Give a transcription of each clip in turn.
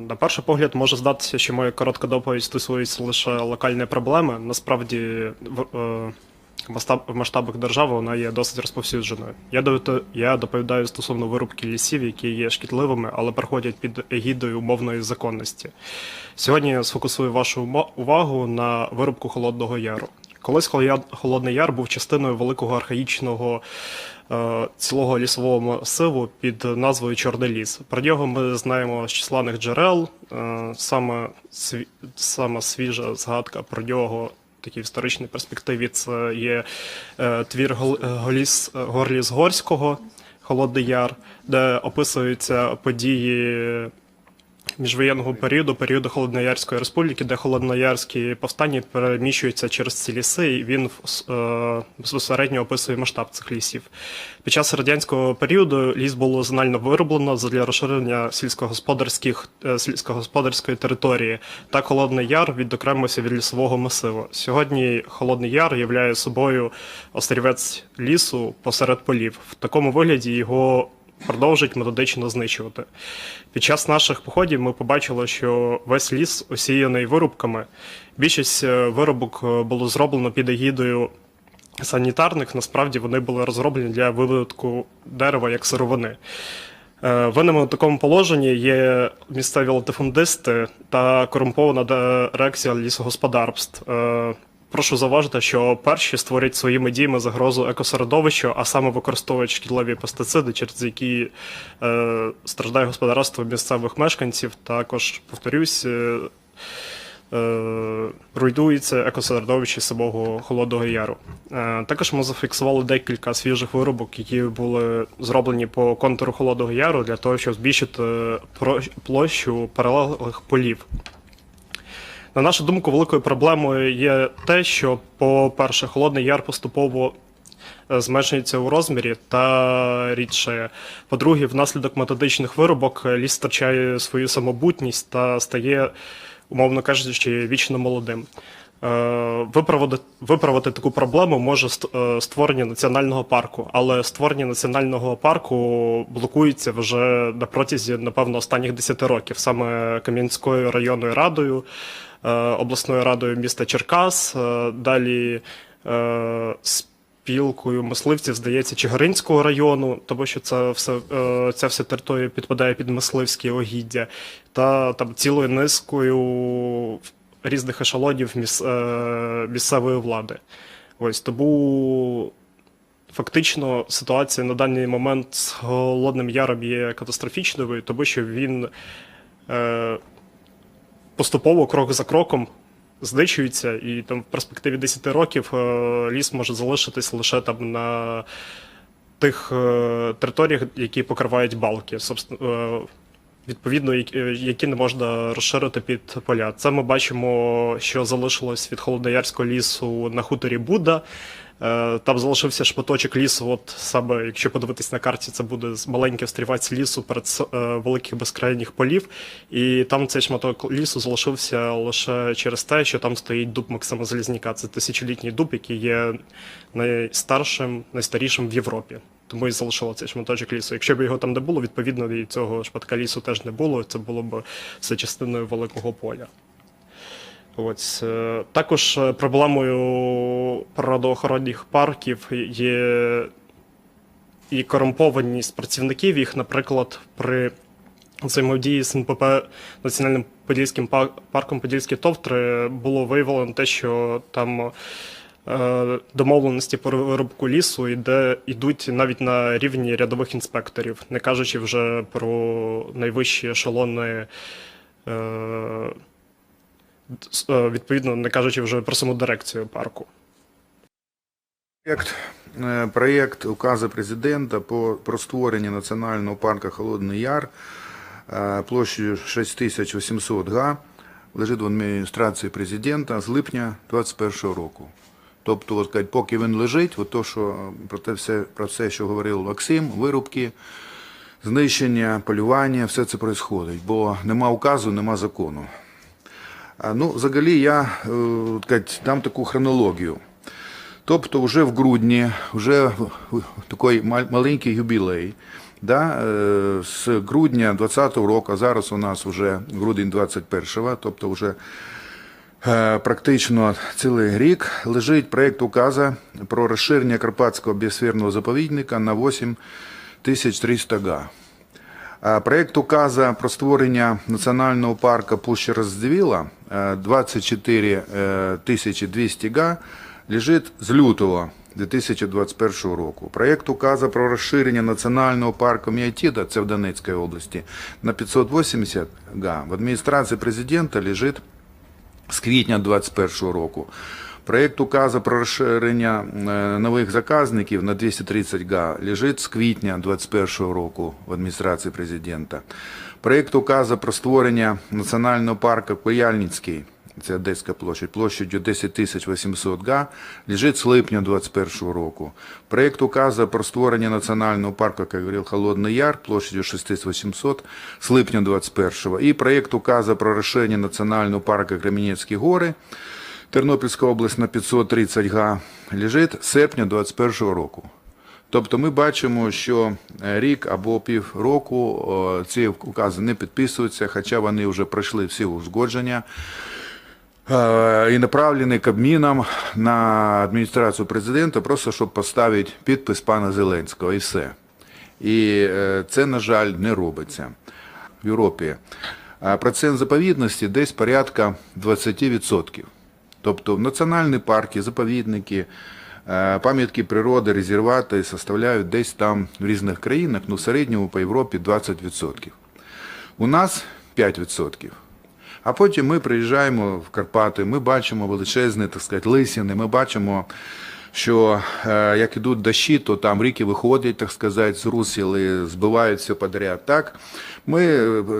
На перший погляд може здатися, що моя коротка доповідь стосується лише локальної проблеми. Насправді, в масштабах держави вона є досить розповсюдженою. Я доповідаю стосовно вирубки лісів, які є шкідливими, але проходять під егідою умовної законності. Сьогодні я сфокусую вашу увагу на вирубку Холодного Яру. Колись Холодний Яр був частиною великого архаїчного цілого лісового масиву під назвою Чорний ліс. Про нього ми знаємо з численних джерел. Сама свіжа згадка про нього в такій історичній перспективі це є твір Горліс Горського «Холодний Яр», де описуються події міжвоєнного періоду Холодноярської республіки, де холодноярські повстання переміщуються через ці ліси, і він безпосередньо описує масштаб цих лісів. Під час радянського періоду ліс було зонально вироблено для розширення сільськогосподарської території. Так Холодний Яр відокремився від лісового масиву. Сьогодні Холодний Яр являє собою острівець лісу посеред полів. В такому вигляді його продовжують методично знищувати. Під час наших походів ми побачили, що весь ліс осіяний вирубками. Більшість вирубок було зроблено під егідою санітарних, насправді вони були розроблені для виводку дерева як сировини. Винними у такому положенні є місцеві латифундисти та корумпована дирекція лісогосподарств. Прошу зауважити, що перші створюють своїми діями загрозу екосередовищу, а саме використовують шкідливі пестициди, через які страждає господарство місцевих мешканців. Також, повторюсь, руйнується екосередовище самого Холодного Яру. Також ми зафіксували декілька свіжих вирубок, які були зроблені по контуру Холодного Яру для того, щоб збільшити площу паралельних полів. На нашу думку, великою проблемою є те, що, по-перше, Холодний Яр поступово зменшується у розмірі та рідшає. По-друге, внаслідок методичних вирубок ліс втрачає свою самобутність та стає, умовно кажучи, вічно молодим. Виправити таку проблему може створення національного парку, але створення національного парку блокується вже на протязі, напевно, останніх 10 років, саме Кам'янською районною радою, обласною радою міста Черкас, далі спілкою мисливців, здається, Чигиринського району, тому що ця вся територія підпадає під мисливські угіддя, та там цілою низкою різних ешелонів місцевої влади. Ось, тому фактично ситуація на даний момент з Холодним Яром є катастрофічною, тому що він поступово, крок за кроком, знищується, і там в перспективі 10 років ліс може залишитись лише там на тих територіях, які покривають балки, відповідно, які не можна розширити під поля. Це ми бачимо, що залишилось від Холодноярського лісу на хуторі Будда. Там залишився шматочок лісу, от саме, якщо подивитись на карті, це буде маленький острівець лісу перед великих безкрайніх полів. І там цей шматок лісу залишився лише через те, що там стоїть дуб Максима Залізняка. Це тисячолітній дуб, який є найстарішим в Європі. Тому і залишило цей шматочок лісу. Якщо б його там не було, відповідно, і цього шматка лісу теж не було, це було б все частиною великого поля. Ось. Також проблемою природоохоронних парків є і корумпованість працівників їх, наприклад, при взаємодії з НПП Національним Подільським парком Подільські товтри було виявлено те, що там домовленості про вирубку лісу йдуть навіть на рівні рядових інспекторів, не кажучи вже про найвищі ешелони, відповідно, не кажучи вже про саму дирекцію парку. Проєкт указу президента про створення національного парку Холодний Яр площею 6800 га лежить в адміністрації президента з липня 2021 року. Тобто, от, поки він лежить, от то, що, про все, що говорив Максим, вирубки, знищення, полювання, все це відбувається, бо нема указу, нема закону. Ну, взагалі, я дам таку хронологію. Тобто, вже в грудні, вже такий маленький юбілей, Да, з грудня 2020 року, а зараз у нас вже грудень 2021, тобто вже практично цілий рік, лежить проєкт указу про розширення Карпатського біосферного заповідника на 8300 га. Проєкт указу про створення національного парку Пуща Раздзивіла 24200 га лежить з лютого 2021 року. Проєкт указу про розширення національного парку Міотіда, це в Донецькій області, на 580 га в адміністрації президента лежить з квітня 2021 року. Проєкт указу про розширення нових заказників на 230 га лежить з квітня 2021 року в адміністрації президента. Проєкт указу про створення національного парку Куяльницький, це Одеська площадь, площадю 10 800 га, лежить з липня 2021 року. Проєкт указу про створення національного парку, як я говорив, Холодний Яр, площадю 6800 з липня 2021. І проєкт указу про розширення національного парку Кремінецькі гори, Тернопільська область на 530 га, лежить з серпня 2021 року. Тобто ми бачимо, що рік або півроку ці укази не підписуються, хоча вони вже пройшли всі узгодження і направлені Кабміном на адміністрацію президента, просто щоб поставити підпис пана Зеленського і все. І це, на жаль, не робиться. В Європі процент заповідності десь порядка 20%. Тобто національні парки, заповідники, пам'ятки природи, резервати составляють десь там в різних країнах, в середньому по Європі 20%. У нас 5%. А потім ми приїжджаємо в Карпати, ми бачимо величезні, так сказати, лисини, ми бачимо, що як ідуть дощі, то там ріки виходять, так сказати, з русел і збивають все підряд. Так?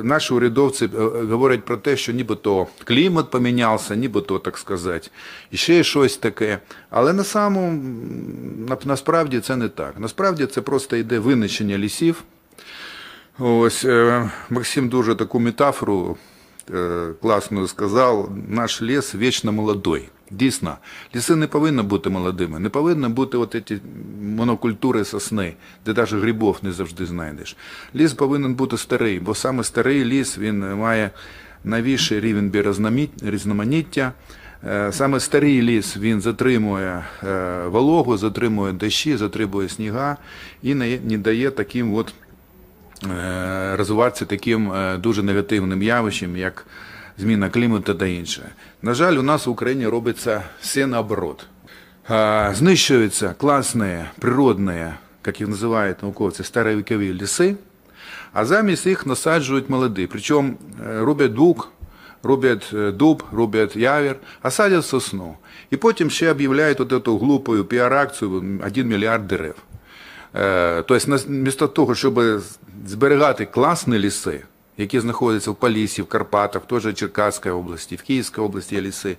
Наші урядовці говорять про те, що нібито клімат помінявся, нібито, так сказати, і ще щось таке. Але насправді це не так. Насправді це просто йде винищення лісів. Ось Максим дуже таку метафору класно сказав, наш ліс вічно молодий. Дійсно, ліси не повинні бути молодими, не повинні бути от ці монокультури сосни, де навіть грибів не завжди знайдеш. Ліс повинен бути старий, бо саме старий ліс, він має найвищий рівень біорізноманіття. Саме старий ліс, він затримує вологу, затримує дощі, затримує сніга і не дає таким от розвиватися таким дуже негативним явищем, як зміна клімату та інше. На жаль, у нас в Україні робиться все наоборот. Знищуються класні, природні, як їх називають науковці, старовікові ліси, а замість їх насаджують молоді. Причому роблять дуб, роблять явір, а садять сосну. І потім ще об'являють от цю глупу піар-акцію 1 мільярд дерев. Тобто, вмісто того, щоб зберігати класні ліси, які знаходяться в Поліссі, в Карпатах, в той же Черкаській області, в Київській області є ліси,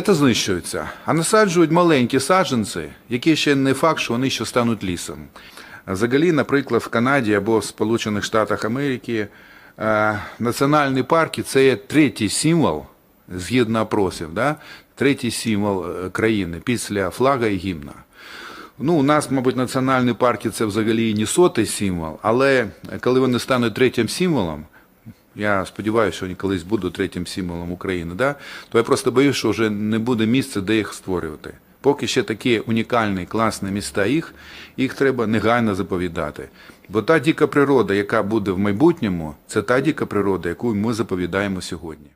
це знищується. А насаджують маленькі саджанці, які ще не факт, що вони ще стануть лісом. Взагалі, наприклад, в Канаді або в Сполучених Штатах Америки національні парки – це є третій символ, згідно опросів, да? Третій символ країни після флага і гімна. У нас, мабуть, національні парки – це взагалі не сотий символ, але коли вони стануть третім символом, я сподіваюся, що вони колись будуть третім символом України, да? То я просто боюсь, що вже не буде місця, де їх створювати. Поки ще такі унікальні, класні міста їх треба негайно заповідати. Бо та дика природа, яка буде в майбутньому, це та дика природа, яку ми заповідаємо сьогодні.